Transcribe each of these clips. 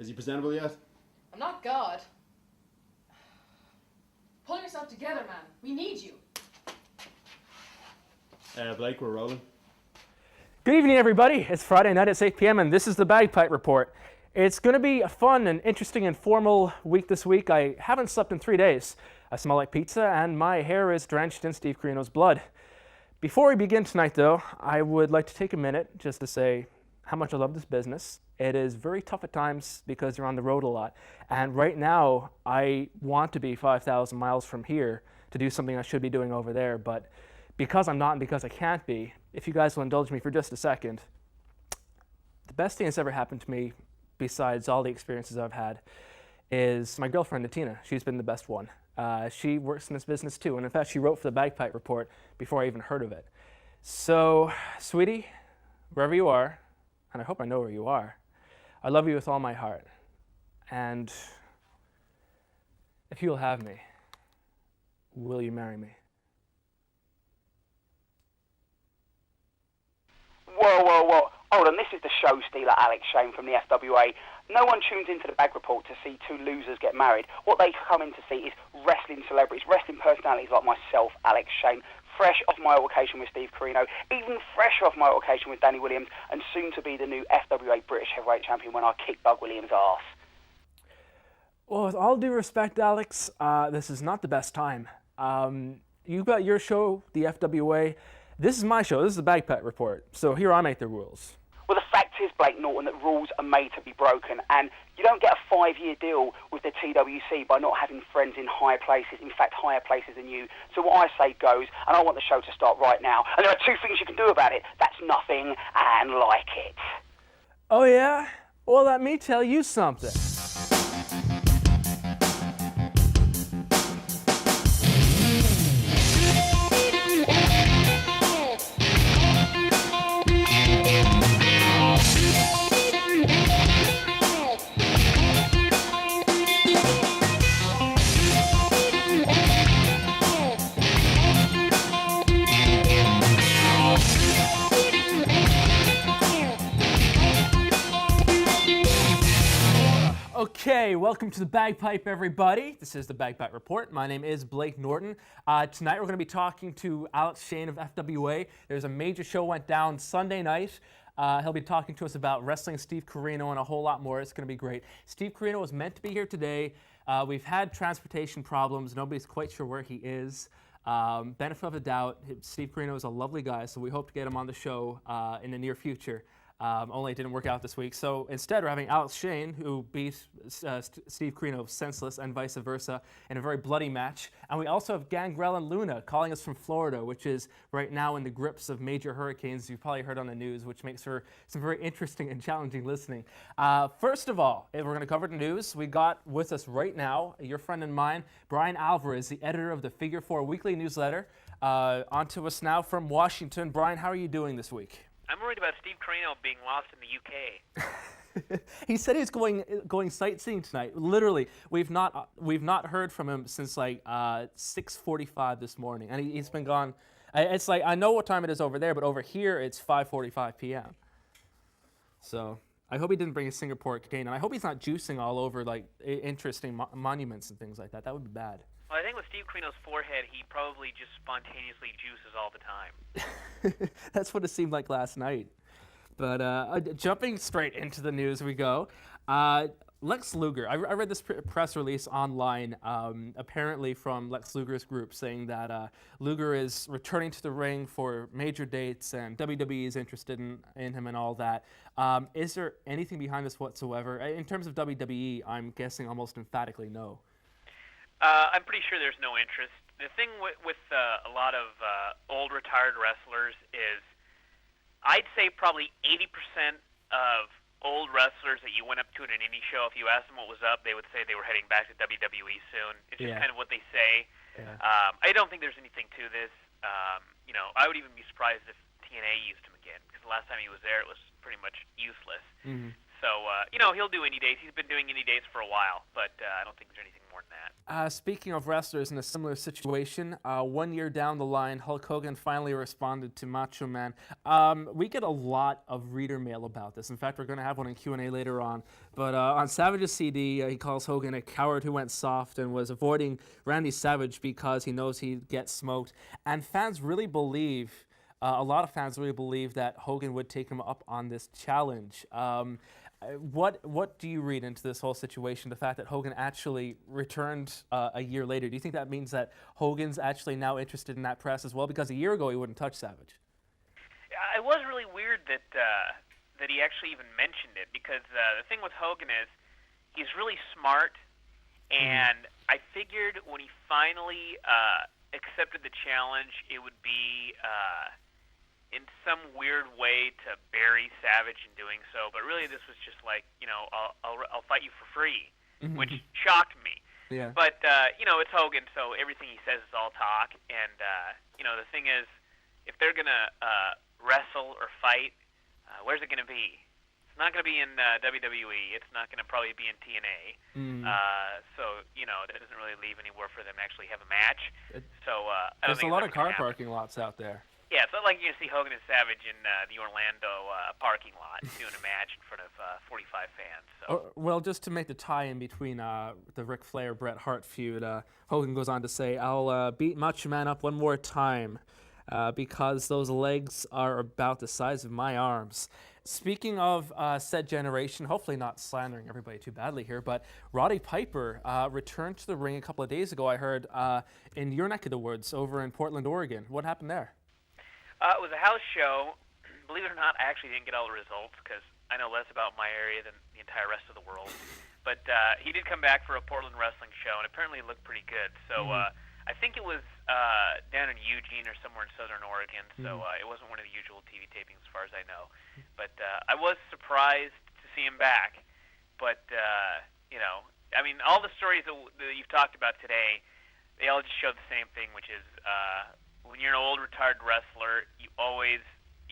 Is he presentable yet? I'm not God. Pull yourself together, man. We need you. Blake, we're rolling. Good evening, everybody. It's Friday night at 8 p.m. and this is the Bagpipe Report. It's going to be a fun and interesting and formal week this week. I haven't slept in 3 days. I smell like pizza and my hair is drenched in Steve Carino's blood. Before we begin tonight, though, I would like to take a minute just to say how much I love this business. It is very tough at times because you're on the road a lot. And right now, I want to be 5,000 miles from here to do something I should be doing over there. But because I'm not and because I can't be, if you guys will indulge me for just a second, the best thing that's ever happened to me, besides all the experiences I've had, is my girlfriend, Natina. She's been the best one. She works in this business too, and in fact, she wrote for the Bagpipe Report before I even heard of it. So, sweetie, wherever you are, and I hope I know where you are, I love you with all my heart. And if you'll have me, will you marry me? Whoa. Hold on, this is the show stealer Alex Shane from the FWA. No one tunes into the Bag Report to see two losers get married. What they come in to see is wrestling celebrities, wrestling personalities like myself, Alex Shane, fresh off my altercation with Steve Carino, even fresher off my altercation with Danny Williams, and soon to be the new FWA British Heavyweight Champion when I kick Bug Williams' ass. Well, with all due respect, Alex, this is not the best time. You've got your show, the FWA. This is my show. This is the Bagpipe Report. So here I make the rules. Well, the fact is, Blake Norton, that rules are made to be broken, and you don't get a 5-year deal with the TWC by not having friends in higher places, in fact, higher places than you. So what I say goes, and I want the show to start right now. And there are two things you can do about it. That's nothing and like it. Oh, yeah? Well, let me tell you something. Okay, welcome to the Bagpipe, everybody. This is the Bagpipe Report. My name is Blake Norton. Tonight we're going to be talking to Alex Shane of FWA. There's a major show went down Sunday night. He'll be talking to us about wrestling Steve Carino and a whole lot more. It's going to be great. Steve Carino was meant to be here today. We've had transportation problems. Nobody's quite sure where he is. Benefit of the doubt, Steve Carino is a lovely guy, so we hope to get him on the show in the near future. Only it didn't work out this week. So instead, we're having Alex Shane, who beat Steve Carino senseless and vice versa in a very bloody match. And we also have Gangrel and Luna calling us from Florida, which is right now in the grips of major hurricanes. You've probably heard on the news, which makes for some very interesting and challenging listening. First of all, if we're going to cover the news, we got with us right now, your friend and mine, Brian Alvarez, the editor of the Figure 4 weekly newsletter. On to us now from Washington. Brian, how are you doing this week? I'm worried about Steve Carino being lost in the UK. He said he's going sightseeing tonight. Literally, we've not heard from him since like 6:45 this morning, and he's been gone. It's like I know what time it is over there, but over here it's 5:45 p.m. So I hope he didn't bring his Singapore cocaine, and I hope he's not juicing all over like interesting monuments and things like that. That would be bad. Well, I think with Steve Carino's forehead, he probably just spontaneously juices all the time. That's what it seemed like last night. But jumping straight into the news we go. Lex Luger, I read this press release online, apparently from Lex Luger's group, saying that Luger is returning to the ring for major dates and WWE is interested in him and all that. Is there anything behind this whatsoever? In terms of WWE, I'm guessing almost emphatically no. I'm pretty sure there's no interest. The thing with a lot of old retired wrestlers is I'd say probably 80% of old wrestlers that you went up to at an indie show, if you asked them what was up, they would say they were heading back to WWE soon. It's just kind of what they say. Yeah. I don't think there's anything to this. I would even be surprised if TNA used him again, because the last time he was there, it was pretty much useless. Mm-hmm. So, he'll do indie days. He's been doing indie days for a while, but I don't think there's anything more than that. Speaking of wrestlers in a similar situation, 1 year down the line, Hulk Hogan finally responded to Macho Man. We get a lot of reader mail about this. In fact, we're going to have one in Q&A later on. But on Savage's CD, he calls Hogan a coward who went soft and was avoiding Randy Savage because he knows he'd get smoked. And fans really believe... a lot of fans really believe that Hogan would take him up on this challenge. What do you read into this whole situation, the fact that Hogan actually returned a year later? Do you think that means that Hogan's actually now interested in that press as well? Because a year ago he wouldn't touch Savage. It was really weird that he actually even mentioned it, because the thing with Hogan is he's really smart, and I figured when he finally accepted the challenge, it would be... in some weird way to bury Savage in doing so, but really this was just like, I'll fight you for free, which shocked me. Yeah. But it's Hogan, so everything he says is all talk. And the thing is, if they're gonna wrestle or fight, where's it gonna be? It's not gonna be in WWE. It's not gonna probably be in TNA. So that doesn't really leave anywhere for them to actually have a match. I don't There's a think lot of car happen. parking lots out there. Yeah, it's not like you're going to see Hogan and Savage in the Orlando parking lot doing a match in front of 45 fans. So. Well, just to make the tie-in between the Ric Flair-Bret Hart feud, Hogan goes on to say, I'll beat Macho Man up one more time because those legs are about the size of my arms. Speaking of said generation, hopefully not slandering everybody too badly here, but Roddy Piper returned to the ring a couple of days ago, I heard, in your neck of the woods over in Portland, Oregon. What happened there? It was a house show. Believe it or not, I actually didn't get all the results because I know less about my area than the entire rest of the world. But he did come back for a Portland wrestling show, and apparently it looked pretty good. So I think it was down in Eugene or somewhere in southern Oregon, so it wasn't one of the usual TV tapings as far as I know. But I was surprised to see him back. But, all the stories that you've talked about today, they all just show the same thing, which is... when you're an old retired wrestler, you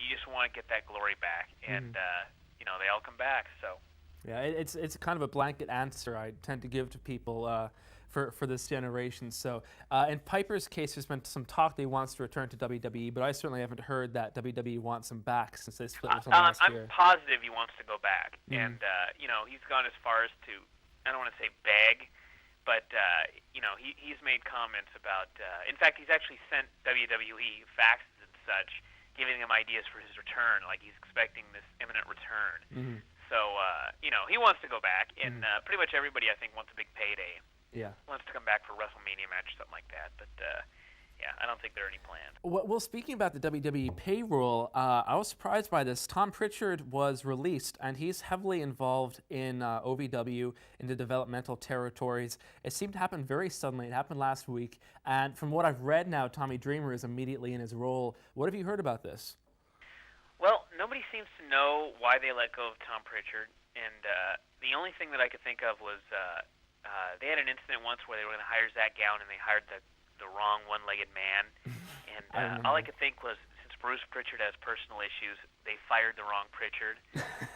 just want to get that glory back, and they all come back. So yeah, it's kind of a blanket answer I tend to give to people for this generation. So in Piper's case, there's been some talk that he wants to return to WWE, but I certainly haven't heard that WWE wants him back since they split with him last year. I'm positive he wants to go back, and he's gone as far as to, I don't want to say beg. But, he's made comments about... in fact, he's actually sent WWE faxes and such, giving him ideas for his return, like he's expecting this imminent return. So, he wants to go back, and pretty much everybody, I think, wants a big payday. Yeah. Wants to come back for a WrestleMania match or something like that. But, I don't think there are any plans. Well, speaking about the WWE payroll, I was surprised by this. Tom Pritchard was released, and he's heavily involved in OVW, in the developmental territories. It seemed to happen very suddenly. It happened last week. And from what I've read now, Tommy Dreamer is immediately in his role. What have you heard about this? Well, nobody seems to know why they let go of Tom Pritchard. And the only thing that I could think of was they had an incident once where they were going to hire Zach Gowen, and they hired the wrong one-legged man, and all I could think was, since Bruce Pritchard has personal issues, they fired the wrong Pritchard.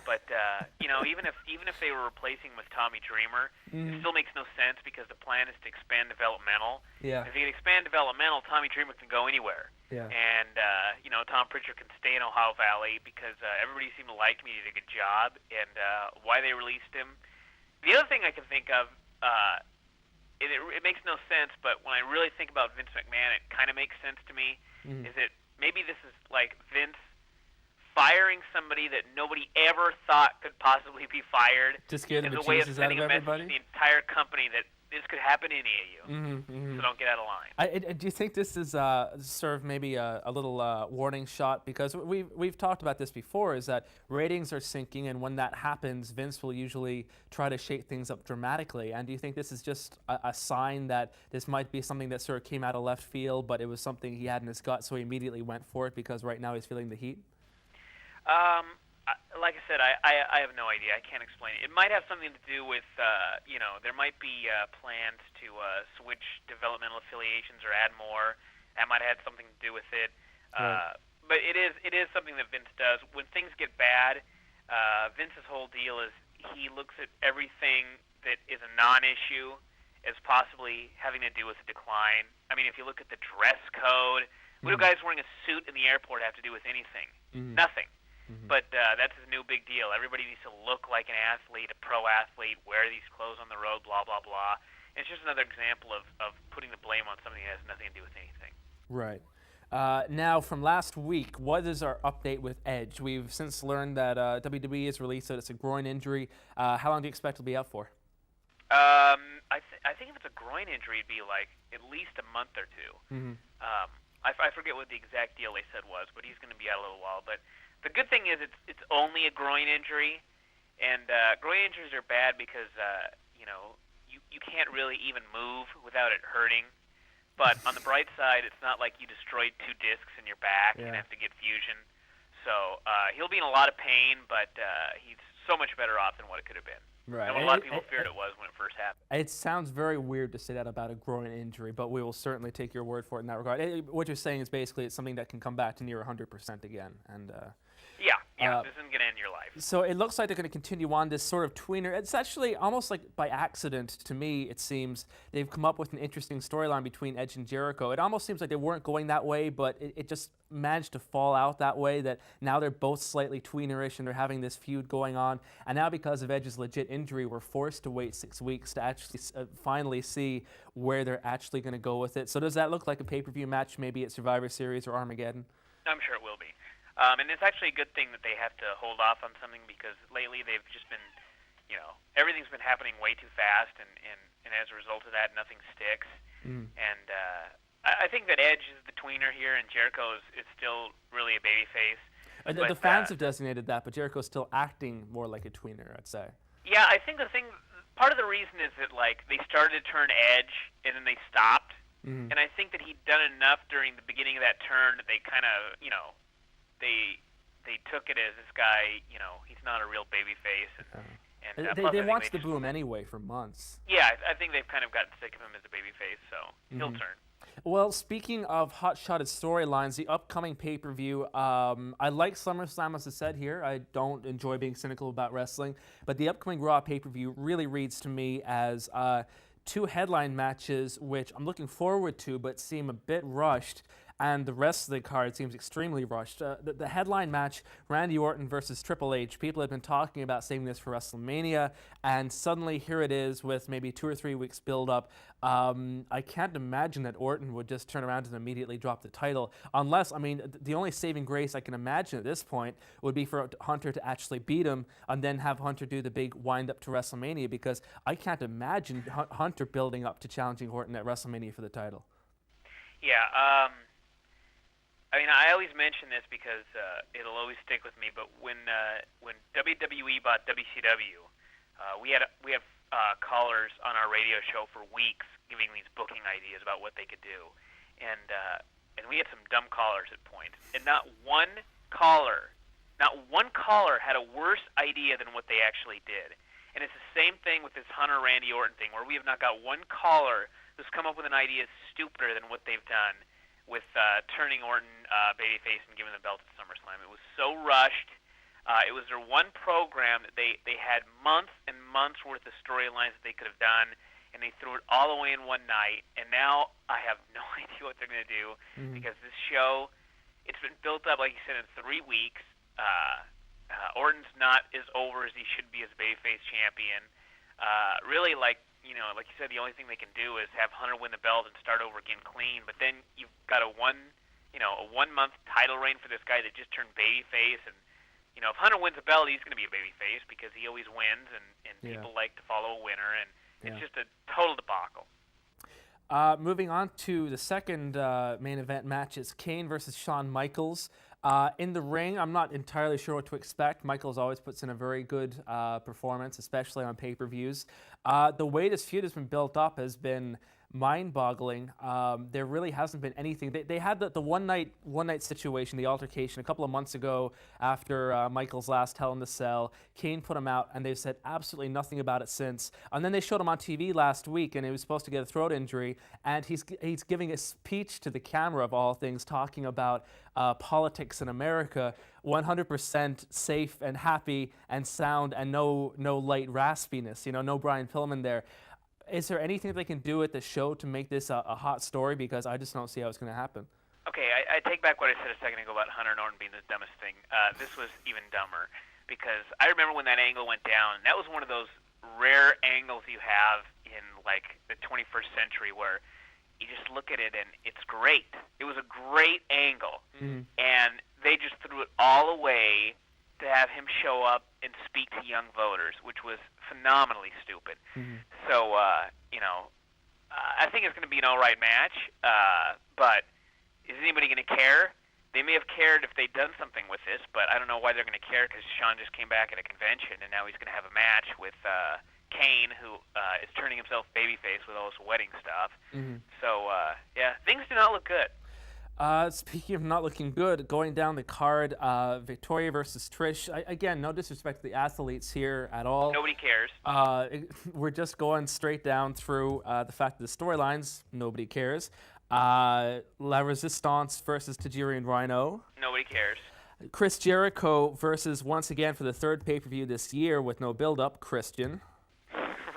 But even if they were replacing with Tommy Dreamer, it still makes no sense because the plan is to expand developmental. Yeah. If you can expand developmental, Tommy Dreamer can go anywhere. Yeah. And Tom Pritchard can stay in Ohio Valley because everybody seemed to like him. He did a good job, and why they released him. The other thing I can think of. It makes no sense, but when I really think about Vince McMahon, it kind of makes sense to me. Is that maybe this is like Vince firing somebody that nobody ever thought could possibly be fired. Just get as a way of sending a message to everybody? the entire company that this could happen to any of you. So don't get out of line. Do you think this is sort of maybe a little warning shot? Because we've talked about this before, is that ratings are sinking, and when that happens, Vince will usually try to shake things up dramatically. And do you think this is just a sign that this might be something that sort of came out of left field, but it was something he had in his gut, so he immediately went for it because right now he's feeling the heat? Like I said, I have no idea. I can't explain it. It might have something to do with, there might be plans to switch developmental affiliations or add more. That might have had something to do with it. Right. But it is something that Vince does. When things get bad, Vince's whole deal is he looks at everything that is a non-issue as possibly having to do with a decline. I mean, if you look at the dress code, what do guys wearing a suit in the airport have to do with anything? Nothing. But that's his new big deal. Everybody needs to look like an athlete, a pro athlete, wear these clothes on the road, blah, blah, blah. And it's just another example of putting the blame on something that has nothing to do with anything. Right. Now, from last week, what is our update with Edge? We've since learned that WWE has released that it's a groin injury. How long do you expect to be out for? I think if it's a groin injury, it'd be like at least a month or two. I forget what the exact deal they said was, but he's going to be out a little while. But the good thing is it's only a groin injury, and groin injuries are bad because you can't really even move without it hurting. But on the bright side, it's not like you destroyed 2 discs in your back and have to get fusion. So he'll be in a lot of pain, but he's so much better off than what it could have been. Right. And what a lot of people feared it was when it first happened. It sounds very weird to say that about a groin injury, but we will certainly take your word for it in that regard. What you're saying is basically it's something that can come back to near 100% again. And this isn't going to end your life. So it looks like they're going to continue on this sort of tweener. It's actually almost like by accident to me, it seems. They've come up with an interesting storyline between Edge and Jericho. It almost seems like they weren't going that way, but it just managed to fall out that way, that now they're both slightly tweenerish and they're having this feud going on. And now because of Edge's legit injury, we're forced to wait 6 weeks to actually finally see where they're actually going to go with it. So does that look like a pay-per-view match, maybe at Survivor Series or Armageddon? I'm sure it will be. And it's actually a good thing that they have to hold off on something because lately they've just been, everything's been happening way too fast, and as a result of that, nothing sticks. And I think that Edge is the tweener here, and Jericho is still really a babyface. The fans have designated that, but Jericho's still acting more like a tweener, I'd say. Yeah, I think part of the reason is that they started to turn Edge, and then they stopped. And I think that he'd done enough during the beginning of that turn that they kind of, they took it as this guy, he's not a real baby face. And they watched the boom anyway for months. Yeah, I think they've kind of gotten sick of him as a baby face, so he'll turn. Well, speaking of hot-shotted storylines, the upcoming pay-per-view, I like SummerSlam, as I said here. I don't enjoy being cynical about wrestling, but the upcoming Raw pay-per-view really reads to me as 2 headline matches, which I'm looking forward to, but seem a bit rushed. And the rest of the card seems extremely rushed. The headline match, Randy Orton versus Triple H. People have been talking about saving this for WrestleMania, and suddenly here it is with maybe 2 or 3 weeks build-up. I can't imagine that Orton would just turn around and immediately drop the title, unless, the only saving grace I can imagine at this point would be for Hunter to actually beat him and then have Hunter do the big wind-up to WrestleMania, because I can't imagine Hunter building up to challenging Orton at WrestleMania for the title. Yeah, I always mention this because it'll always stick with me. But when WWE bought WCW, we have callers on our radio show for weeks giving these booking ideas about what they could do, and we had some dumb callers at points, and not one caller had a worse idea than what they actually did. And it's the same thing with this Hunter Randy Orton thing, where we have not got one caller who's come up with an idea stupider than what they've done with turning Orton babyface and giving the belt at SummerSlam. It was so rushed. It was their one program that they had months and months worth of storylines that they could have done, and they threw it all away in one night. And now I have no idea what they're going to do because this show, it's been built up, like you said, in 3 weeks. Orton's not as over as he should be as babyface champion. Really, like you said, the only thing they can do is have Hunter win the belt and start over again clean. But then you've got a 1-month title reign for this guy that just turned babyface. And if Hunter wins the belt, he's going to be a babyface because he always wins, and people like to follow a winner. And it's just a total debacle. Moving on to the second main event match, it's Kane versus Shawn Michaels. In the ring, I'm not entirely sure what to expect. Michaels always puts in a very good performance, especially on pay-per-views. The way this feud has been built up has been mind-boggling. There really hasn't been anything. They had the one night situation, the altercation, a couple of months ago after Michael's last Hell in the Cell. Kane put him out, and they've said absolutely nothing about it since. And then they showed him on TV last week, and he was supposed to get a throat injury, and he's giving a speech to the camera, of all things, talking about politics in America, 100% safe and happy and sound, and no light raspiness. No Brian Pillman there. Is there anything that they can do at the show to make this a hot story? Because I just don't see how it's going to happen. Okay, I take back what I said a second ago about Hunter Norton being the dumbest thing. This was even dumber, because I remember when that angle went down. That was one of those rare angles you have in like the 21st century where you just look at it and it's great. It was a great angle, and they just threw it all away to have him show up and speak to young voters, which was phenomenally stupid. So, I think it's going to be an all right match, but is anybody going to care? They may have cared if they'd done something with this, but I don't know why they're going to care, because Shawn just came back at a convention, and now he's going to have a match with Kane, who is turning himself babyface with all this wedding stuff. So, things do not look good. Speaking of not looking good, going down the card, Victoria versus Trish. Again, no disrespect to the athletes here at all. Nobody cares. We're just going straight down through the fact that the storylines, nobody cares. La Resistance versus Tajiri and Rhino. Nobody cares. Chris Jericho versus, once again, for the third pay-per-view this year with no build-up, Christian.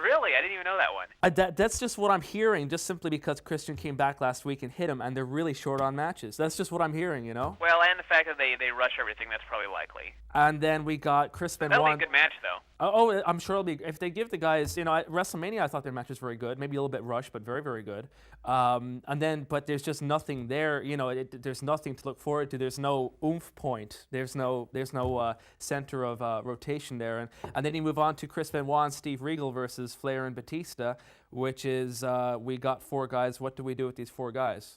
Really? I didn't even know that one. That's just what I'm hearing, just simply because Christian came back last week and hit him, and they're really short on matches. That's just what I'm hearing, Well, and the fact that they rush everything, that's probably likely. And then we got Chris Benoit. That'll be a good match, though. Oh, I'm sure it'll be. If they give the guys, at WrestleMania, I thought their match was very good. Maybe a little bit rushed, but very, very good. But there's just nothing there. There's nothing to look forward to. There's no oomph point. There's no center of rotation there. And then you move on to Chris Benoit and Steve Regal versus Flair and Batista, which is we got 4 guys. What do we do with these 4 guys?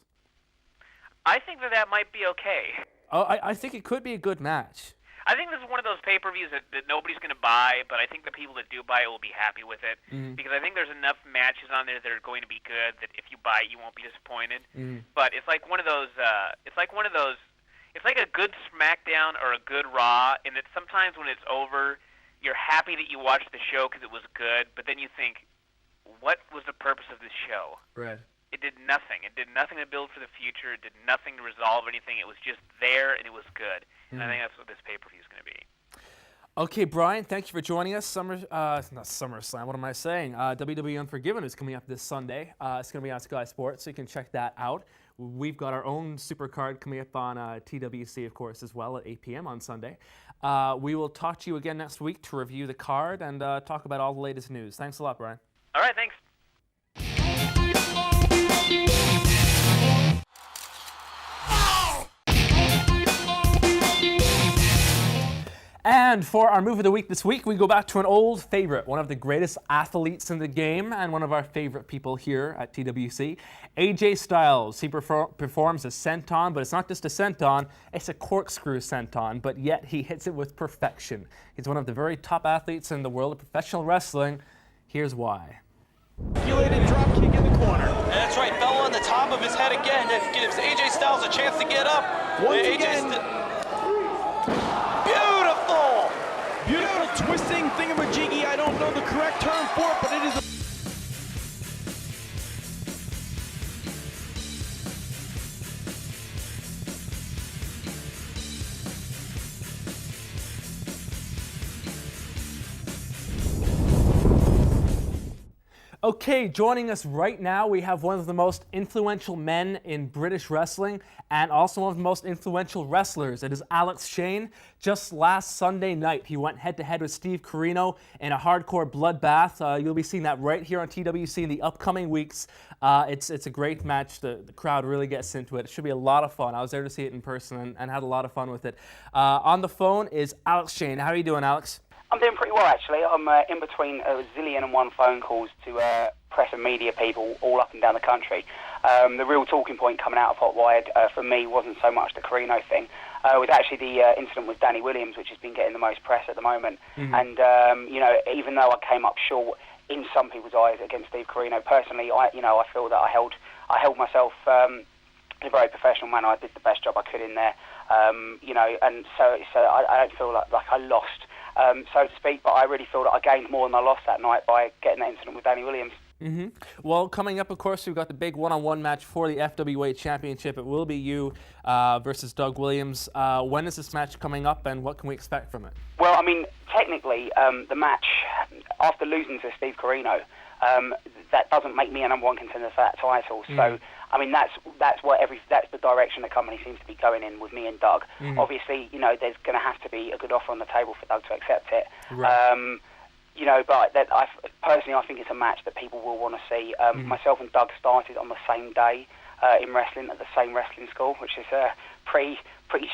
I think that might be okay. Oh, I think it could be a good match. I think this is one of those pay-per-views that nobody's going to buy, but I think the people that do buy it will be happy with it, because I think there's enough matches on there that are going to be good that if you buy it, you won't be disappointed. But it's like one of those. It's like a good SmackDown or a good Raw, in that sometimes when it's over, you're happy that you watched the show because it was good, but then you think, what was the purpose of this show? Right. It did nothing. It did nothing to build for the future. It did nothing to resolve anything. It was just there, and it was good. And I think that's what this pay-per-view is going to be. Okay, Brian, thank you for joining us. Not SummerSlam, what am I saying? WWE Unforgiven is coming up this Sunday. It's going to be on Sky Sports, so you can check that out. We've got our own supercard coming up on TWC, of course, as well at 8 p.m. on Sunday. We will talk to you again next week to review the card and talk about all the latest news. Thanks a lot, Brian. All right, thanks. And for our move of the week this week, we go back to an old favorite, one of the greatest athletes in the game and one of our favorite people here at TWC, AJ Styles. He performs a senton, but it's not just a senton, it's a corkscrew senton, but yet he hits it with perfection. He's one of the very top athletes in the world of professional wrestling. Here's why. Calculated drop kick in the corner. And that's right, fell on the top of his head again. That gives AJ Styles a chance to get up. Once again. Beautiful twisting thingamajiggy. I don't know the correct term for it, but it is a Okay, joining us right now, we have one of the most influential men in British wrestling and also one of the most influential wrestlers. It is Alex Shane. Just last Sunday night, he went head-to-head with Steve Corino in a hardcore bloodbath. You'll be seeing that right here on TWC in the upcoming weeks. It's a great match. The crowd really gets into it. It should be a lot of fun. I was there to see it in person and had a lot of fun with it. On the phone is Alex Shane. How are you doing, Alex? I'm doing pretty well, actually. I'm in between a zillion and one phone calls to press and media people all up and down the country. The real talking point coming out of Hot Wired for me wasn't so much the Corino thing. It was actually the incident with Danny Williams, which has been getting the most press at the moment. Mm-hmm. And, even though I came up short in some people's eyes, against Steve Corino. Personally, I feel that I held myself in a very professional manner. I did the best job I could in there, and so I don't feel like I lost, so to speak. But I really feel that I gained more than I lost that night by getting that incident with Danny Williams. Mm-hmm. Well, coming up, of course, we've got the big one-on-one match for the FWA Championship. It will be you versus Doug Williams. When is this match coming up, and what can we expect from it? Well, I mean, technically, the match, after losing to Steve Corino, that doesn't make me a number one contender for that title. So, I mean, that's the direction the company seems to be going in with me and Doug. Obviously, there's going to have to be a good offer on the table for Doug to accept it. Right. But personally, I think it's a match that people will want to see. Myself and Doug started on the same day in wrestling at the same wrestling school, which is pretty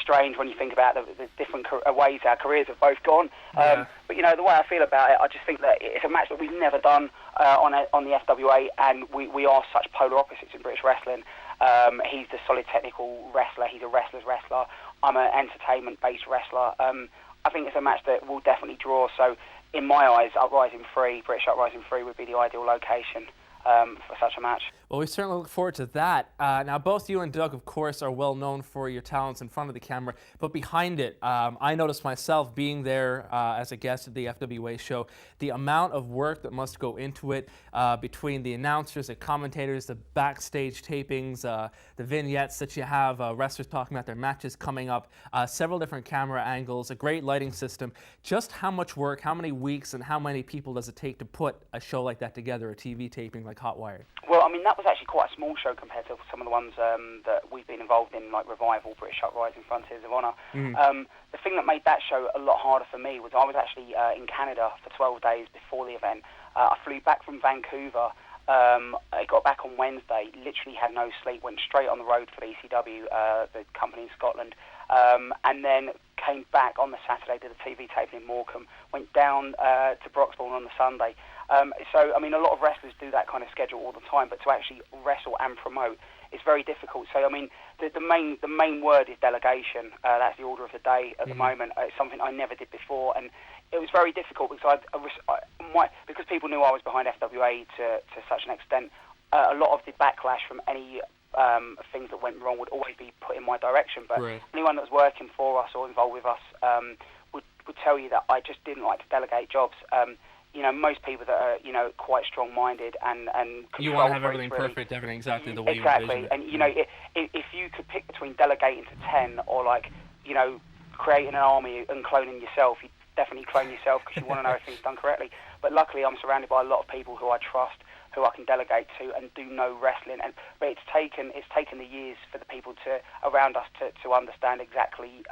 strange when you think about the different ways our careers have both gone. Yeah. But the way I feel about it, I just think that it's a match that we've never done on the FWA, and we are such polar opposites in British wrestling. He's the solid technical wrestler. He's a wrestler's wrestler. I'm an entertainment-based wrestler. I think it's a match that will definitely draw. So, in my eyes, British Uprising 3 would be the ideal location for such a match. Well, we certainly look forward to that. Now, both you and Doug, of course, are well known for your talents in front of the camera, but behind it, I noticed myself being there as a guest at the FWA show, the amount of work that must go into it between the announcers, the commentators, the backstage tapings, the vignettes that you have, wrestlers talking about their matches coming up, several different camera angles, a great lighting system. Just how much work, how many weeks, and how many people does it take to put a show like that together, a TV taping like Hot Wired? Well, I mean, that was actually quite a small show compared to some of the ones that we've been involved in, like Revival, British Uprising, Frontiers of Honour. The thing that made that show a lot harder for me was I was actually in Canada for 12 days before the event. I flew back from Vancouver. I got back on Wednesday, literally had no sleep, went straight on the road for the ECW, the company in Scotland, and then came back on the Saturday, did a TV taping in Morecambe, went down to Broxbourne on the Sunday. So, I mean, a lot of wrestlers do that kind of schedule all the time, but to actually wrestle and promote is very difficult. So, I mean, the main word is delegation. That's the order of the day at the moment. It's something I never did before, and it was very difficult because because people knew I was behind FWA to such an extent. A lot of the backlash from any things that went wrong would always be put in my direction. But anyone that was working for us or involved with us would tell you that I just didn't like to delegate jobs. Most people that are, quite strong-minded and you want to have everything really, perfect, everything exactly the way you envision it. And, if you could pick between delegating to 10 or, creating an army and cloning yourself, you definitely clone yourself because you want to know if things done correctly. But luckily, I'm surrounded by a lot of people who I trust, who I can delegate to and do know wrestling. But it's taken the years for the people around us to understand exactly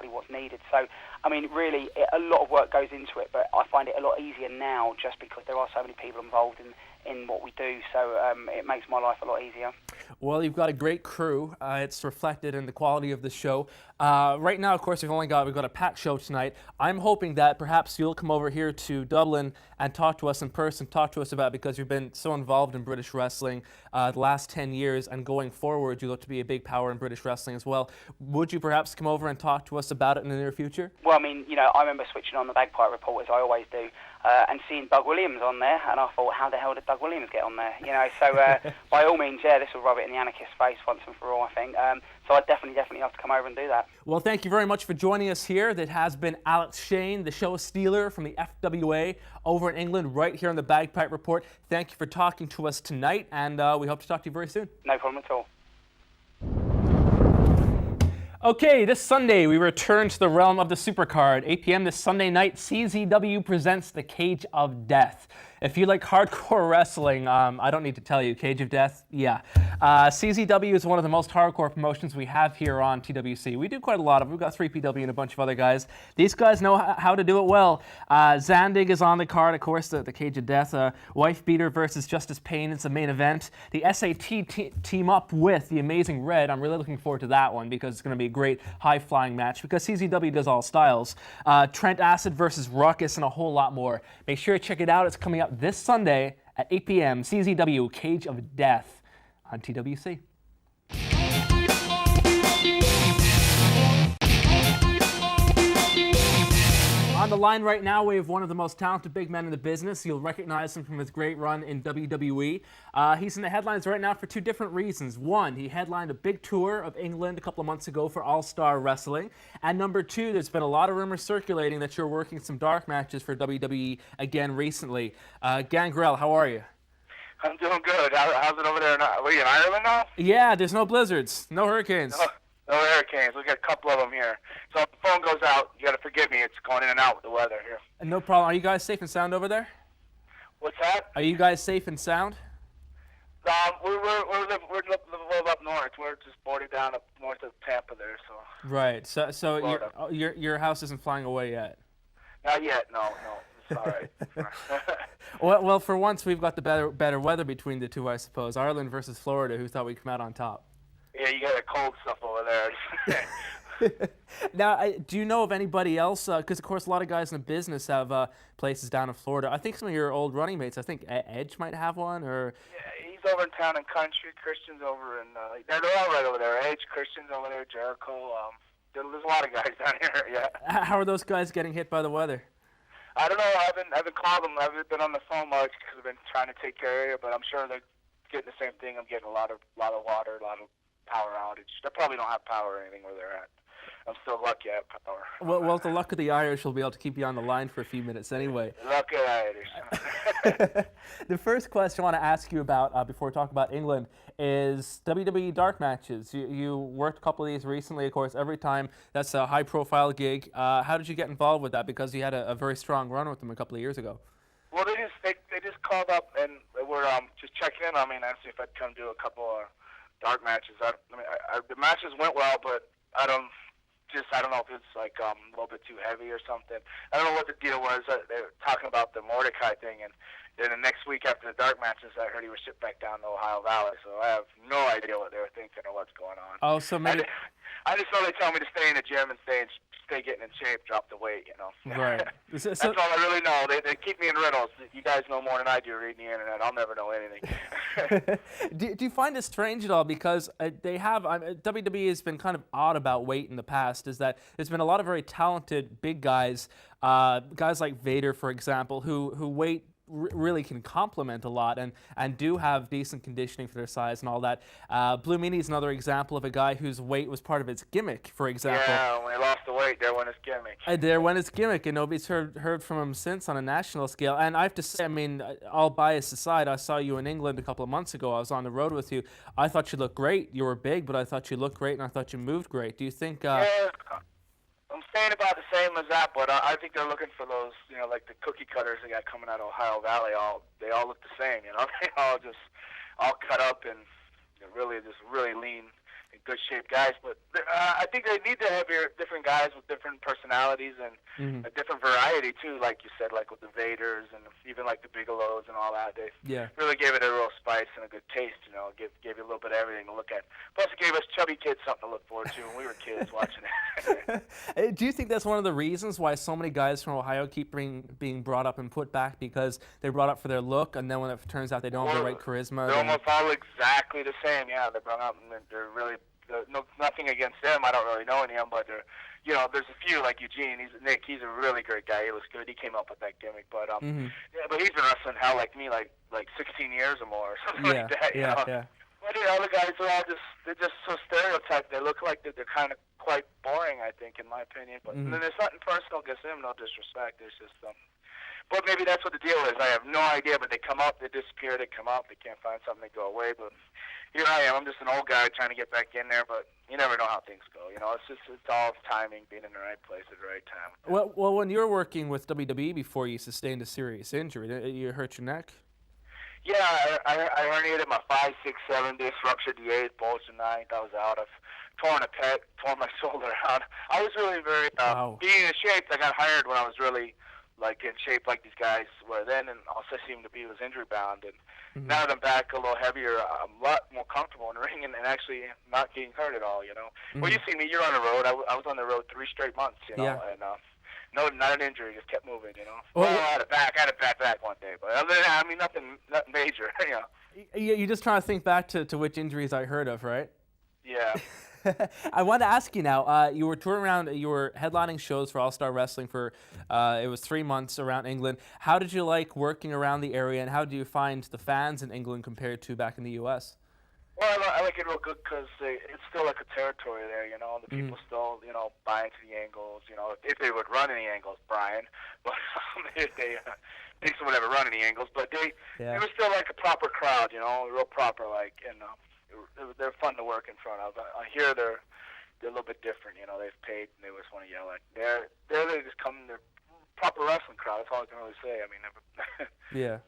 what's needed. So, I mean, really, a lot of work goes into it, but I find it a lot easier now just because there are so many people involved in what we do. So it makes my life a lot easier. Well, you've got a great crew. It's reflected in the quality of the show. Right now, of course, we've got a packed show tonight. I'm hoping that perhaps you'll come over here to Dublin and talk to us in person, talk to us about, because you've been so involved in British wrestling the last 10 years, and going forward, you look to be a big power in British wrestling as well. Would you perhaps come over and talk to us about it in the near future? Well, I mean, I remember switching on the Bagpipe report, as I always do, and seeing Doug Williams on there, and I thought, how the hell did Doug Williams get on there? So by all means, this will rub it in the anarchist's face once and for all, I think. So I definitely have to come over and do that. Well, thank you very much for joining us here. That has been Alex Shane, the show stealer from the FWA over in England, right here on the Bagpipe Report. Thank you for talking to us tonight, and we hope to talk to you very soon. No problem at all. Okay, this Sunday we return to the realm of the Supercard. 8 p.m. this Sunday night, CZW presents The Cage of Death. If you like hardcore wrestling, I don't need to tell you, Cage of Death, yeah. CZW is one of the most hardcore promotions we have here on TWC. We do quite a lot of it. We've got 3PW and a bunch of other guys. These guys know how to do it well. Zandig is on the card, of course, the Cage of Death. Wife Beater versus Justice Payne is the main event. The SAT team up with the Amazing Red. I'm really looking forward to that one because it's going to be a great high-flying match because CZW does all styles. Trent Acid versus Ruckus and a whole lot more. Make sure to check it out. It's coming up this Sunday at 8 p.m. CZW Cage of Death on TWC. On On the line right now, we have one of the most talented big men in the business. You'll recognize him from his great run in WWE. He's in the headlines right now for two different reasons. One, he headlined a big tour of England a couple of months ago for All-Star Wrestling. And number two, there's been a lot of rumors circulating that you're working some dark matches for WWE again recently. Gangrel, how are you? I'm doing good. How's it over there? Are we in Ireland now? Yeah, there's no blizzards, no hurricanes. No hurricanes. We got a couple of them here. So if the phone goes out, you got to forgive me. It's going in and out with the weather here. No problem. Are you guys safe and sound over there? What's that? Are you guys safe and sound? We live up north. We're just bordered down up north of Tampa there. So. Right. So your house isn't flying away yet. Not yet. No. It's all right. Well, for once we've got the better weather between the two, I suppose. Ireland versus Florida. Who thought we'd come out on top? Yeah, you got the cold stuff over there. Now, do you know of anybody else? Because, of course, a lot of guys in the business have places down in Florida. I think some of your old running mates, I think Edge might have one. Or Yeah, he's over in Town and Country. Christian's over in... they're all right over there. Edge, Christian's over there, Jericho. There's a lot of guys down here, yeah. How are those guys getting hit by the weather? I don't know. I haven't called them. I haven't been on the phone much because I've been trying to take care of you, but I'm sure they're getting the same thing. I'm getting a lot of water, a lot of power outage. They probably don't have power or anything where they're at. I'm still lucky I have power. Well, the luck of the Irish will be able to keep you on the line for a few minutes anyway. Luck of the Irish. The first question I want to ask you about before we talk about England is WWE dark matches. You worked a couple of these recently, of course. Every time that's a high-profile gig. How did you get involved with that? Because you had a very strong run with them a couple of years ago. Well, they just called up and were just checking in on me and asked me if I'd come do a couple of dark matches. The matches went well, but I don't know if it's like a little bit too heavy or something. I don't know what the deal was. They were talking about the Mordecai thing, and then the next week after the dark matches, I heard he was shipped back down to Ohio Valley. So I have no idea what they were thinking or what's going on. Oh, so maybe I just know they tell me to stay in the gym and stay getting in shape, drop the weight, you know. Right. That's all I really know. They keep me in riddles. You guys know more than I do reading the internet. I'll never know anything. Do you find it strange at all? Because WWE has been kind of odd about weight in the past, is that there's been a lot of very talented big guys, guys like Vader, for example, who weight really can complement a lot and do have decent conditioning for their size and all that. Blue Meanie is another example of a guy whose weight was part of his gimmick, for example. Yeah, when he lost the weight, there went his gimmick. There went his gimmick, and nobody's heard from him since on a national scale. And I have to say, I mean, all bias aside, I saw you in England a couple of months ago. I was on the road with you. I thought you looked great. You were big, but I thought you looked great, and I thought you moved great. Do you think... Yeah, I'm saying about the same as that, but I think they're looking for those, you know, like the cookie cutters they got coming out of Ohio Valley. They all look the same, you know. They all cut up and really lean, in good shape guys. But I think they need to have different guys with different personalities and a different variety too, like you said, like with the Vaders and even like the Bigelows and all that. They really gave it a real spice and a good taste, you know. Gave you a little bit of everything to look at. Plus, it gave us chubby kids something to look forward to when we were kids watching it. Do you think that's one of the reasons why so many guys from Ohio keep being brought up and put back, because they're brought up for their look, and then when it turns out they don't have the right charisma? They're almost all exactly the same. Yeah, they're brought up and they're really nothing against them. I don't really know any of them, but you know, there's a few like Eugene. He's a really great guy. He looks good. He came up with that gimmick, but yeah, but he's been wrestling hell like me, like 16 years or more, or something like that. You know? Yeah. But the other guys are all they're just so stereotyped. They look like they're kind of quite boring, I think, in my opinion. But then there's nothing personal against them, no disrespect. There's just but maybe that's what the deal is. I have no idea, but they come up, they disappear, they come up, they can't find something, they go away. But here I am. I'm just an old guy trying to get back in there, but you never know how things go. You know, it's all timing, being in the right place at the right time. Well, when you were working with WWE before, you sustained a serious injury. You hurt your neck? Yeah, I herniated my 5, 6, 7 disc, ruptured the 8th, bulged the 9th. I was out. I've torn a pec, torn my shoulder out. I was really very being in shape. I got hired when I was really like in shape like these guys were then, and also seemed to be was injury bound. And now that I'm back a little heavier, I'm a lot more comfortable in the ring and actually not getting hurt at all. You know, well, you see me. You're on the road. I was on the road 3 straight months. You know, and no, not an injury. Just kept moving. You know. Well, I had a bad back one day, but other than that, I mean, nothing major. You know. You're just trying to think back to which injuries I heard of, right? Yeah. I want to ask you now. You were touring around. You were headlining shows for All Star Wrestling for it was 3 months around England. How did you like working around the area, and how do you find the fans in England compared to back in the U.S.? Well, I like it real good because it's still like a territory there, you know. The people still, you know, buy into the angles, you know, if they would run any angles, Brian. But if they would ever run any angles, but they were still like a proper crowd, you know, real proper, like, and they're fun to work in front of. I hear they're a little bit different, you know. They've paid and they just want to yell at. They just come. They're proper wrestling crowd. That's all I can really say. I mean, yeah.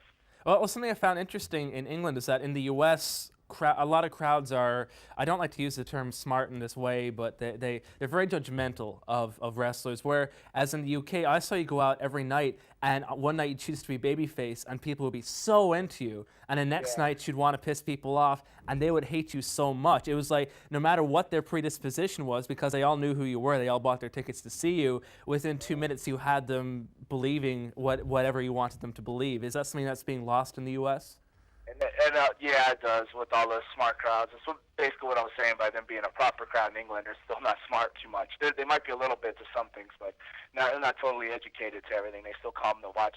Well, something I found interesting in England is that in the U.S. a lot of crowds are, I don't like to use the term smart in this way, but they're very judgmental of wrestlers, whereas in the UK, I saw you go out every night, and one night you'd choose to be babyface, and people would be so into you, and the next night you'd want to piss people off, and they would hate you so much. It was like, no matter what their predisposition was, because they all knew who you were, they all bought their tickets to see you, within 2 minutes you had them believing whatever you wanted them to believe. Is that something that's being lost in the U.S.? And yeah, it does with all the smart crowds. It's basically what I was saying by them being a proper crowd in England. They're still not smart too much. They might be a little bit to some things, but they're not totally educated to everything. They still come to watch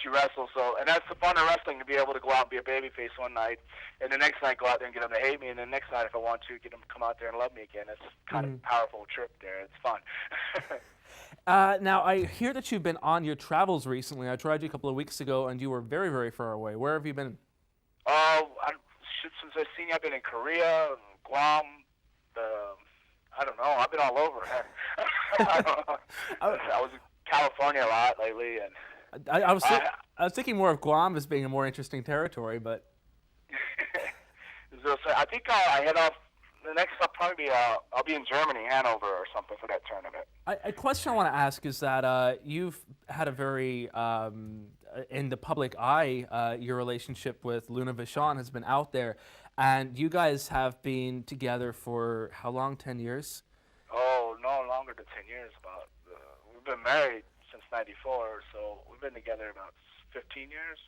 you wrestle. So, and that's the fun of wrestling, to be able to go out and be a babyface one night, and the next night go out there and get them to hate me, and the next night, if I want to, get them to come out there and love me again. It's kind of a powerful trip there. It's fun. Now, I hear that you've been on your travels recently. I tried you a couple of weeks ago, and you were very, very far away. Where have you been? Since I've seen you, I've been in Korea, Guam, I don't know. I've been all over. I don't know. I was in California a lot lately, and I was thinking more of Guam as being a more interesting territory, but I think I head off. The next I'll probably be I'll be in Germany, Hanover, or something for that tournament. A question I want to ask is that you've had a very in the public eye, your relationship with Luna Vachon has been out there, and you guys have been together for how long? 10 years? Oh, no, longer than 10 years. About we've been married since '94, so we've been together about 15 years.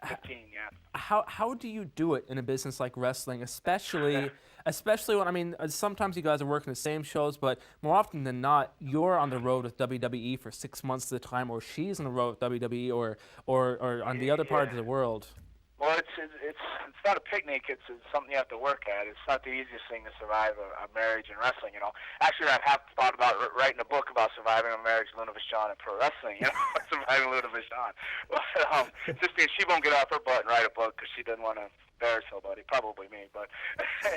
15, yeah. How do you do it in a business like wrestling, especially when, I mean, sometimes you guys are working the same shows, but more often than not, you're on the road with WWE for 6 months at a time, or she's on the road with WWE, or on the other part of the world. Well, it's not a picnic. It's something you have to work at. It's not the easiest thing to survive a marriage in wrestling, you know. Actually, I have thought about writing a book about surviving a marriage, Luna Vachon, and pro wrestling, you know, surviving Luna Vachon. But just because she won't get off her butt and write a book because she doesn't want to embarrass somebody, probably me. But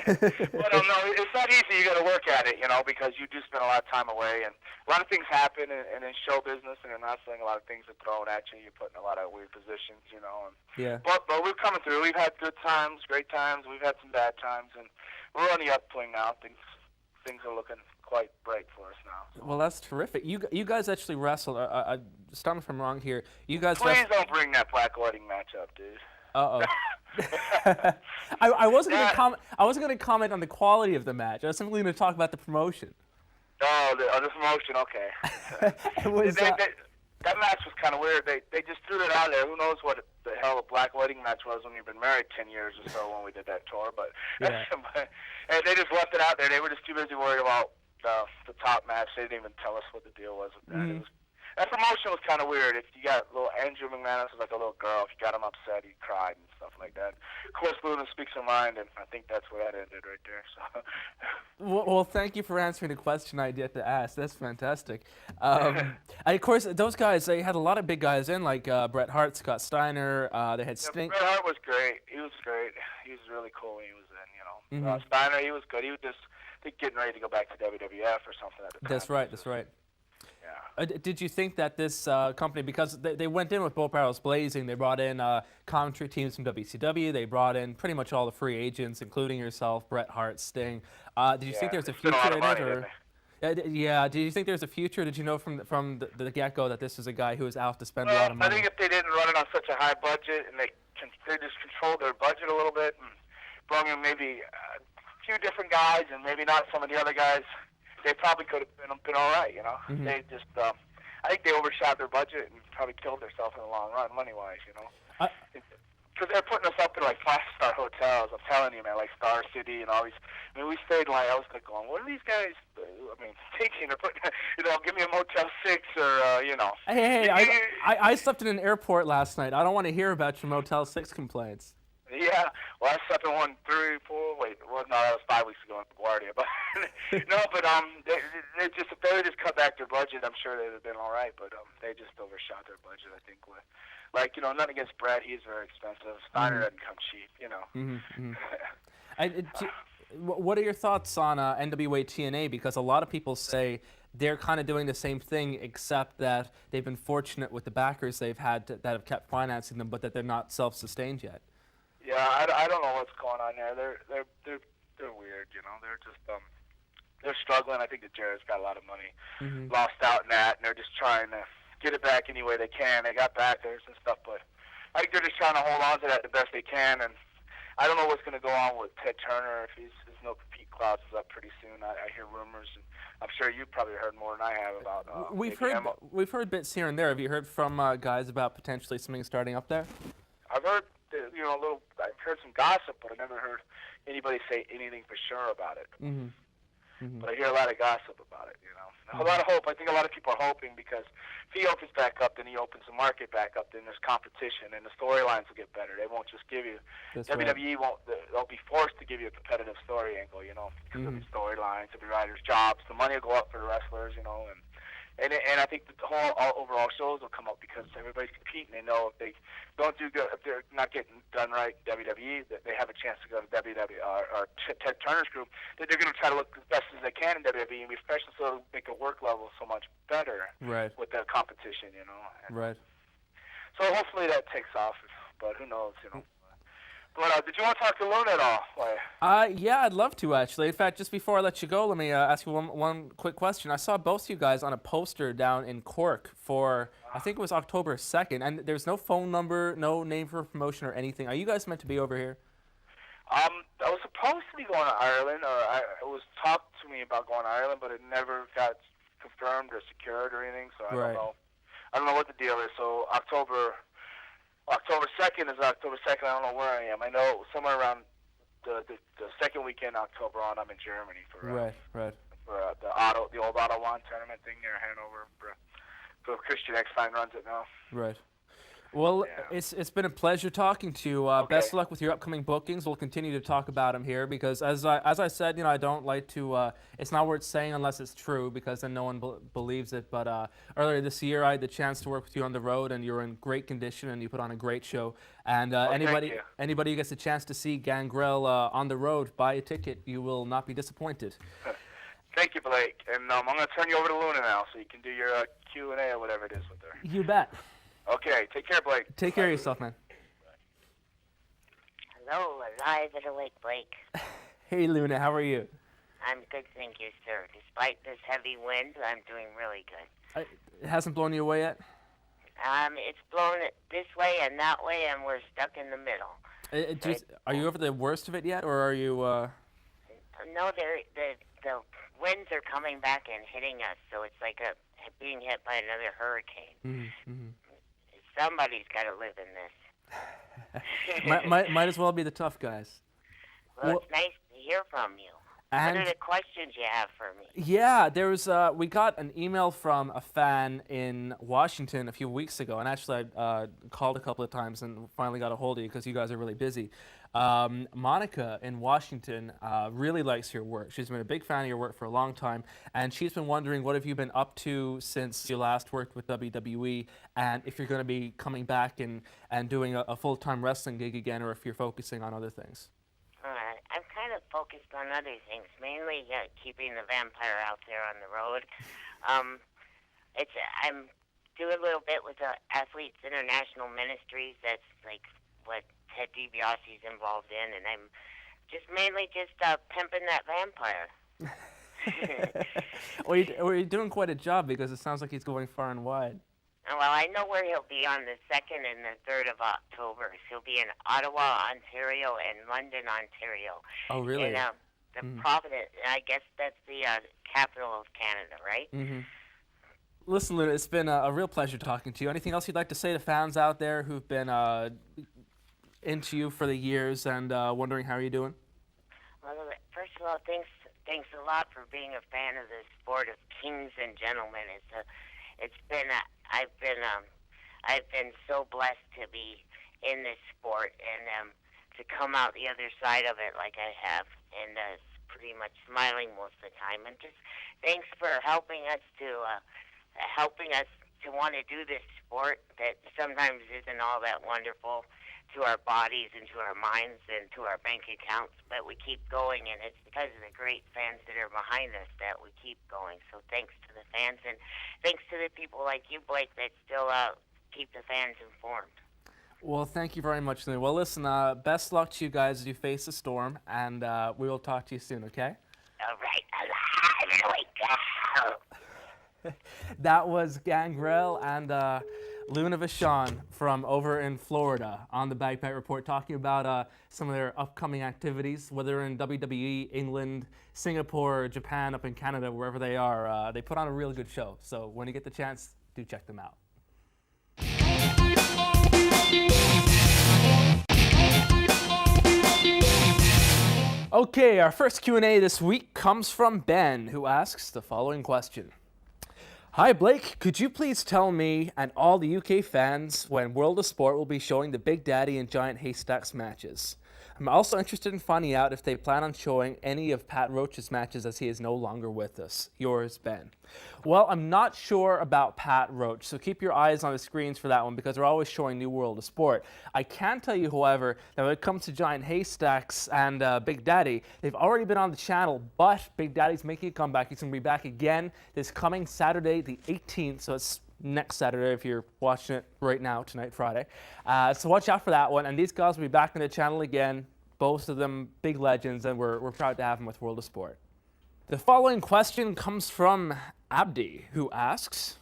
no, it's not easy. You got to work at it, you know, because you do spend a lot of time away, and a lot of things happen, and in show business and in wrestling, a lot of things are thrown at you. You're put in a lot of weird positions, you know. But we're coming through. We've had good times, great times. We've had some bad times, and we're on the upswing now. Things are looking quite bright for us now. So. Well, that's terrific. You guys actually wrestled. Stop me if I'm wrong here. You guys. Please don't bring that black wedding match up, dude. I wasn't going to comment on the quality of the match. I was simply going to talk about the promotion. Oh, the promotion. Okay. That match was kind of weird. They just threw it out there. Who knows what the hell a black wedding match was when you've been married 10 years or so when we did that tour. But and they just left it out there. They were just too busy worried about the top match. They didn't even tell us what the deal was with that. That promotion was kind of weird. If you got little Andrew McManus was like a little girl. If you got him upset, he cried and stuff like that. Of course, Luna speaks her mind, and I think that's where that ended right there. So. Well, thank you for answering the question I had to ask. That's fantastic. And of course, those guys, they had a lot of big guys in, like Bret Hart, Scott Steiner. They had Sting. Bret Hart was great. He was great. He was really cool when he was in, you know. Steiner, he was good. He was just getting ready to go back to WWF or something at the time. That's right. That's right. Yeah. Did you think that this company, because they went in with both barrels blazing, they brought in commentary teams from WCW, they brought in pretty much all the free agents, including yourself, Bret Hart, Sting. Did you think there's a future in it? Or, did you think there's a future? Did you know from the get-go that this is a guy who was out to spend a lot of money? I think if they didn't run it on such a high budget and they just controlled their budget a little bit and brought in maybe a few different guys and maybe not some of the other guys, they probably could have been all right, you know. They just, I think they overshot their budget and probably killed themselves in the long run, money-wise, you know. because they're putting us up in like 5-star hotels. I'm telling you, man, like Star City and all these. I mean, we stayed like, I was like going, what are these guys? I mean, thinking they're putting, give me a Motel 6 or Hey, I slept in an airport last night. I don't want to hear about your Motel 6 complaints. Yeah, well, I slept in 1, 3, 4. Wait, well, no, that was 5 weeks ago in LaGuardia. But no, but they just if they would just cut back their budget, I'm sure they'd have been all right. But they just overshot their budget, I think. Nothing against Brett, he's very expensive. Steiner doesn't come cheap, What are your thoughts on NWA TNA? Because a lot of people say they're kind of doing the same thing, except that they've been fortunate with the backers they've had that have kept financing them, but that they're not self-sustained yet. Yeah, I don't know what's going on there. They're weird, They're just they're struggling. I think that Jared's got a lot of money lost out in that, and they're just trying to get it back any way they can. They got backers and stuff, but I think they're just trying to hold on to that the best they can. And I don't know what's going to go on with Ted Turner if his no compete clause is up pretty soon. I hear rumors, and I'm sure you've probably heard more than I have about. We've heard bits here and there. Have you heard from guys about potentially something starting up there? I've heard I've heard some gossip, but I never heard anybody say anything for sure about it. But I hear a lot of gossip about it, A lot of hope. I think a lot of people are hoping because if he opens back up, then he opens the market back up, then there's competition, and the storylines will get better. They won't just give you, WWE won't, they'll be forced to give you a competitive story angle, because of the storylines, of the writers' jobs. The money will go up for the wrestlers, and I think that the whole overall shows will come up because everybody's competing. They know if they don't do good, if they're not getting done right in WWE, that they have a chance to go to WWE or Ted Turner's group. That they're going to try to look as best as they can in WWE, and especially so make the work level so much better with the competition. And so hopefully that takes off, but who knows? But did you want to talk to Luna at all? Yeah, I'd love to, actually. In fact, just before I let you go, let me ask you one quick question. I saw both of you guys on a poster down in Cork for, I think it was October 2nd, and there's no phone number, no name for promotion or anything. Are you guys meant to be over here? I was supposed to be going to Ireland, or it was talked to me about going to Ireland, but it never got confirmed or secured or anything, so I don't know. I don't know what the deal is, so October 2nd is October 2nd. I don't know where I am. I know somewhere around the second weekend in October on, I'm in Germany for the old Auto One tournament thing near Hanover. For Christian Eckstein runs it now. Right. Well, it's been a pleasure talking to you. Best of luck with your upcoming bookings. We'll continue to talk about them here because, as I said, I don't like to. It's not worth saying unless it's true because then no one believes it. But earlier this year, I had the chance to work with you on the road, and you're in great condition, and you put on a great show. And anybody who gets a chance to see Gangrel on the road, buy a ticket. You will not be disappointed. Thank you, Blake. And I'm going to turn you over to Luna now, so you can do your Q&A or whatever it is with her. You bet. Okay, take care, Blake. Take care of yourself, man. Hello, alive and awake, Blake. Hey, Luna, how are you? I'm good, thank you, sir. Despite this heavy wind, I'm doing really good. It hasn't blown you away yet? It's blown it this way and that way, and we're stuck in the middle. Are you over the worst of it yet, or are you... No, the winds are coming back and hitting us, so it's like being hit by another hurricane. Somebody's got to live in this. might as well be the tough guys. Well, it's nice to hear from you. What are the questions you have for me? Yeah, we got an email from a fan in Washington a few weeks ago, and actually I called a couple of times and finally got a hold of you because you guys are really busy. Monica in Washington really likes your work. She's been a big fan of your work for a long time, and she's been wondering what have you been up to since you last worked with WWE, and if you're going to be coming back and doing a full-time wrestling gig again, or if you're focusing on other things. I'm kind of focused on other things, mainly keeping the vampire out there on the road. I'm doing a little bit with the Athletes International Ministries. That's like what Ted DiBiase's involved in, and I'm mainly pimping that vampire. Well, you're doing quite a job because it sounds like he's going far and wide. Well, I know where he'll be on the 2nd and the 3rd of October. He'll be in Ottawa, Ontario, and London, Ontario. Oh, really? And Providence, I guess that's the capital of Canada, right? Mm-hmm. Listen, Luna, it's been a real pleasure talking to you. Anything else you'd like to say to fans out there who've been into you for the years and wondering how you're doing. Well, first of all, thanks a lot for being a fan of the sport of kings and gentlemen. I've been so blessed to be in this sport and to come out the other side of it like I have, and pretty much smiling most of the time. And just thanks for helping us to want to do this sport that sometimes isn't all that wonderful to our bodies and to our minds and to our bank accounts, but we keep going, and it's because of the great fans that are behind us that we keep going. So thanks to the fans, and thanks to the people like you, Blake, that still keep the fans informed. Well, thank you very much, Lou. Well, listen, best luck to you guys as you face the storm, and we will talk to you soon, okay? All right, alive and awake. That was Gangrel and Luna Vachon from over in Florida on the Bagpipe Report, talking about some of their upcoming activities, whether in WWE, England, Singapore, Japan, up in Canada, wherever they are. They put on a really good show, so when you get the chance, do check them out. Okay, our first Q&A this week comes from Ben, who asks the following question. Hi Blake, could you please tell me and all the UK fans when World of Sport will be showing the Big Daddy and Giant Haystacks matches? I'm also interested in finding out if they plan on showing any of Pat Roach's matches as he is no longer with us. Yours, Ben. Well, I'm not sure about Pat Roach, so keep your eyes on the screens for that one because they're always showing new World of Sport. I can tell you, however, that when it comes to Giant Haystacks and Big Daddy, they've already been on the channel, but Big Daddy's making a comeback. He's going to be back again this coming Saturday, the 18th, so it's next Saturday if you're watching it right now, tonight, Friday. So watch out for that one, and these guys will be back on the channel again. Both of them big legends, and we're proud to have them with World of Sport. The following question comes from Abdi, who asks,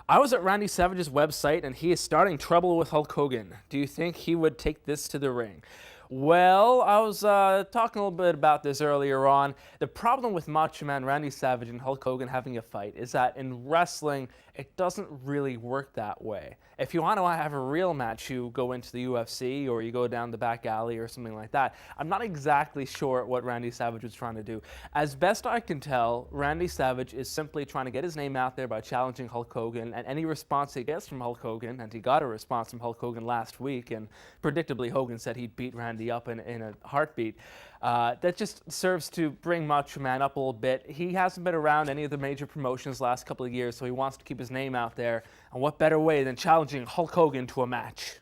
I was at Randy Savage's website, and he is starting trouble with Hulk Hogan. Do you think he would take this to the ring? Well, I was talking a little bit about this earlier on. The problem with Macho Man Randy Savage and Hulk Hogan having a fight is that in wrestling, it doesn't really work that way. If you want to have a real match, you go into the UFC or you go down the back alley or something like that. I'm not exactly sure what Randy Savage was trying to do. As best I can tell, Randy Savage is simply trying to get his name out there by challenging Hulk Hogan, and any response he gets from Hulk Hogan, and he got a response from Hulk Hogan last week, and predictably Hogan said he'd beat Randy up in a heartbeat. That just serves to bring Macho Man up a little bit. He hasn't been around any of the major promotions the last couple of years, so he wants to keep his name out there. And what better way than challenging Hulk Hogan to a match?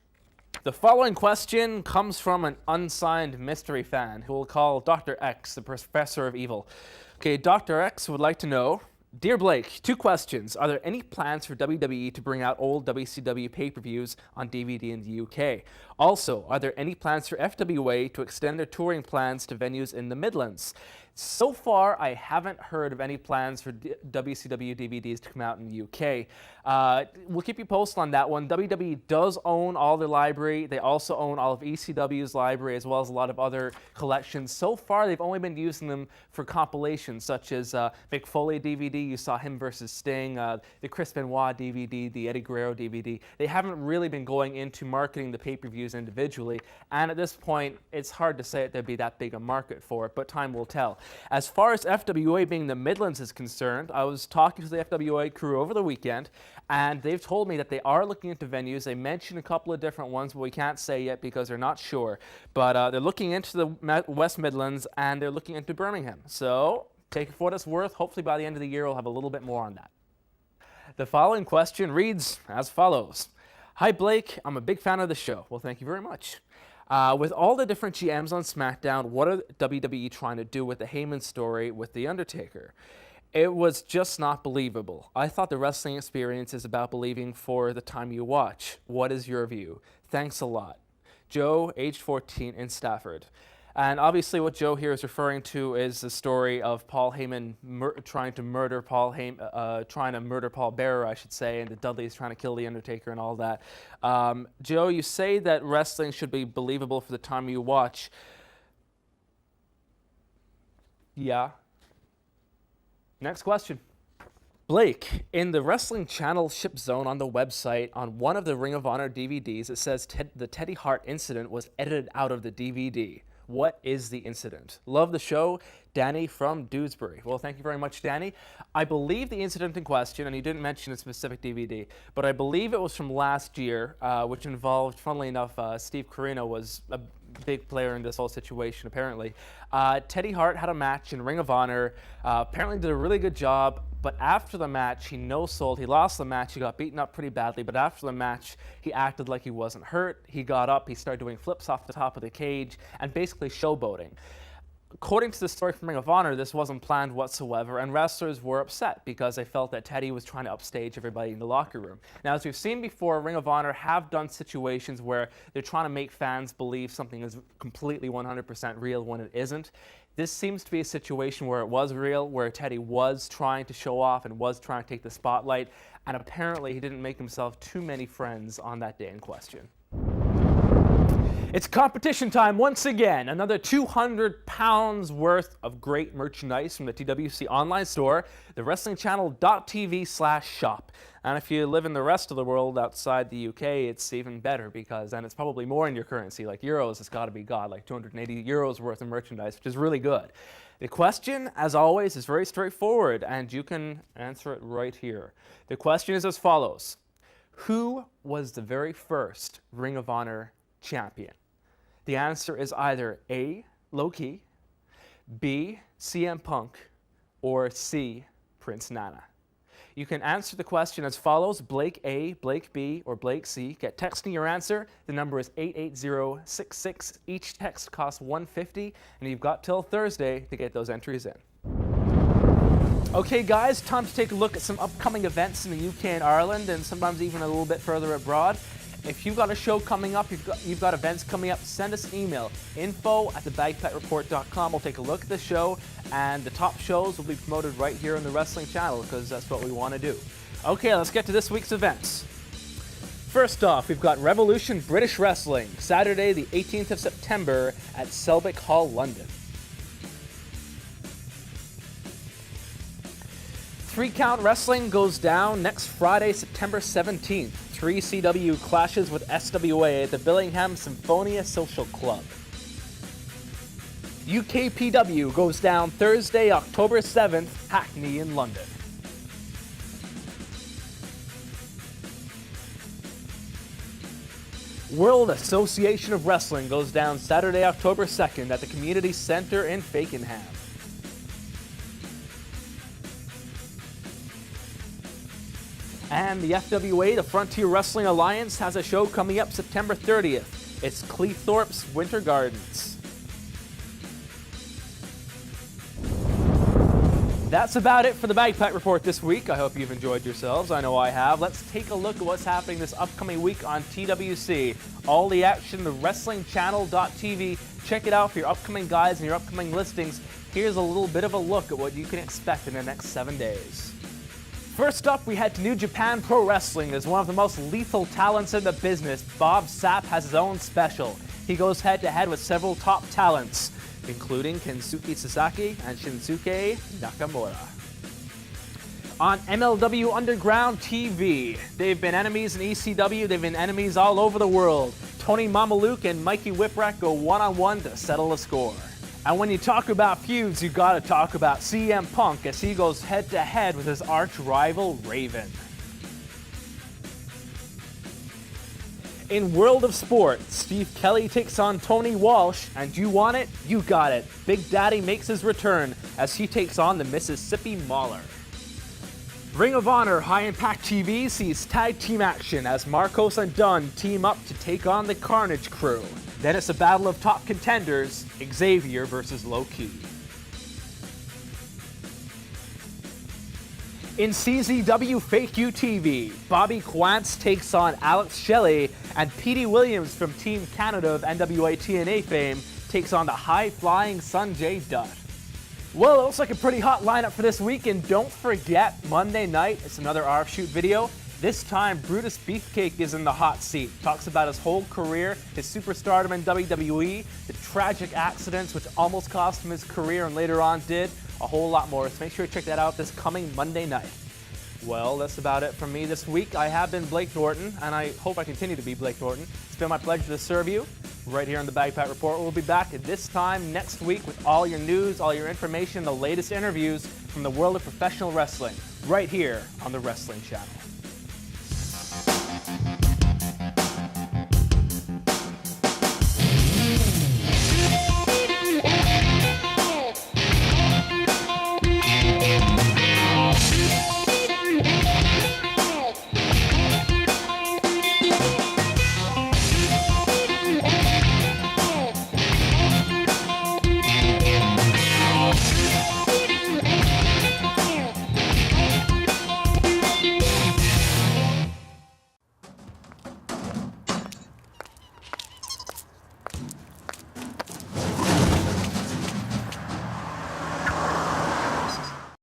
The following question comes from an unsigned mystery fan who will call Dr. X the Professor of Evil. Okay, Dr. X would like to know, Dear Blake, 2 questions. Are there any plans for WWE to bring out old WCW pay-per-views on DVD in the UK? Also, are there any plans for FWA to extend their touring plans to venues in the Midlands? So far, I haven't heard of any plans for WCW DVDs to come out in the UK. We'll keep you posted on that one. WWE does own all their library. They also own all of ECW's library as well as a lot of other collections. So far, they've only been using them for compilations such as Mick Foley DVD. You saw him versus Sting, the Chris Benoit DVD, the Eddie Guerrero DVD. They haven't really been going into marketing the pay-per-views individually. And at this point, it's hard to say that there'd be that big a market for it, but time will tell. As far as FWA being the Midlands is concerned, I was talking to the FWA crew over the weekend, and they've told me that they are looking into venues. They mentioned a couple of different ones, but we can't say yet because they're not sure. But they're looking into the West Midlands, and they're looking into Birmingham. So take it for what it's worth. Hopefully by the end of the year, we'll have a little bit more on that. The following question reads as follows. Hi, Blake. I'm a big fan of the show. Well, thank you very much. With all the different GMs on SmackDown, what are WWE trying to do with the Heyman story with The Undertaker? It was just not believable. I thought the wrestling experience is about believing for the time you watch. What is your view? Thanks a lot. Joe, age 14, in Stafford. And obviously what Joe here is referring to is the story of Paul Heyman trying to murder Paul Bearer, I should say, and the Dudleys trying to kill The Undertaker and all that. Joe, you say that wrestling should be believable for the time you watch. Yeah. Next question. Blake, in the Wrestling Channel ship zone on the website, on one of the Ring of Honor DVDs, it says the Teddy Hart incident was edited out of the DVD. What is the incident? Love the show, Danny from Dewsbury. Well, thank you very much, Danny. I believe the incident in question, and you didn't mention a specific DVD, but I believe it was from last year, which involved, funnily enough, Steve Corino was a big player in this whole situation, apparently. Teddy Hart had a match in Ring of Honor, apparently did a really good job, but after the match, he no-sold. He lost the match. He got beaten up pretty badly, but after the match, he acted like he wasn't hurt. He got up, he started doing flips off the top of the cage, and basically showboating. According to the story from Ring of Honor, this wasn't planned whatsoever, and wrestlers were upset because they felt that Teddy was trying to upstage everybody in the locker room. Now, as we've seen before, Ring of Honor have done situations where they're trying to make fans believe something is completely 100% real when it isn't. This seems to be a situation where it was real, where Teddy was trying to show off and was trying to take the spotlight, and apparently he didn't make himself too many friends on that day in question. It's competition time once again. Another 200 pounds worth of great merchandise from the TWC online store, the WrestlingChannel.tv/shop. And if you live in the rest of the world outside the UK, it's even better because then it's probably more in your currency, like euros. It's got to be like 280 euros worth of merchandise, which is really good. The question, as always, is very straightforward, and you can answer it right here. The question is as follows. Who was the very first Ring of Honor champion? The answer is either A, Low-Ki, B, CM Punk, or C, Prince Nana. You can answer the question as follows: Blake A, Blake B, or Blake C. Get texting your answer. The number is 88066. Each text costs $1.50, and you've got till Thursday to get those entries in. Okay, guys, time to take a look at some upcoming events in the UK and Ireland, and sometimes even a little bit further abroad. If you've got a show coming up, you've got events coming up, send us an email, info@thebagpipereport.com. We'll take a look at the show, and the top shows will be promoted right here on the Wrestling Channel because that's what we want to do. Okay, let's get to this week's events. First off, we've got Revolution British Wrestling, Saturday the 18th of September at Selbyk Hall, London. 3 Count Wrestling goes down next Friday, September 17th. 3CW clashes with SWA at the Billingham Symphonia Social Club. UKPW goes down Thursday, October 7th, Hackney in London. World Association of Wrestling goes down Saturday, October 2nd at the Community Centre in Fakenham. And the FWA, the Frontier Wrestling Alliance, has a show coming up September 30th. It's Cleethorpes Winter Gardens. That's about it for the Bagpipe Report this week. I hope you've enjoyed yourselves. I know I have. Let's take a look at what's happening this upcoming week on TWC. All the action, the WrestlingChannel.tv. Check it out for your upcoming guides and your upcoming listings. Here's a little bit of a look at what you can expect in the next 7 days. First up, we head to New Japan Pro Wrestling. As one of the most lethal talents in the business, Bob Sapp has his own special. He goes head-to-head with several top talents, including Kensuke Sasaki and Shinsuke Nakamura. On MLW Underground TV, they've been enemies in ECW, they've been enemies all over the world. Tony Mamaluke and Mikey Whipwreck go one-on-one to settle a score. And when you talk about feuds, you gotta talk about CM Punk as he goes head-to-head with his arch-rival Raven. In World of Sport, Steve Kelly takes on Tony Walsh, and you want it, you got it. Big Daddy makes his return as he takes on the Mississippi Mauler. Ring of Honor High Impact TV sees tag team action as Marcos and Dunn team up to take on the Carnage Crew. Then it's a battle of top contenders, Xavier versus Low-Ki. In CZW Fake UTV, Bobby Quance takes on Alex Shelley, and Petey Williams from Team Canada of NWA TNA fame takes on the high-flying Sanjay Dutt. Well, it looks like a pretty hot lineup for this week, and don't forget, Monday night, it's another RF Shoot video. This time, Brutus Beefcake is in the hot seat. Talks about his whole career, his superstardom in WWE, the tragic accidents which almost cost him his career and later on did, a whole lot more. So make sure to check that out this coming Monday night. Well, that's about it from me this week. I have been Blake Norton, and I hope I continue to be Blake Norton. It's been my pleasure to serve you right here on the Bagpipe Report. We'll be back at this time next week with all your news, all your information, the latest interviews from the world of professional wrestling, right here on the Wrestling Channel.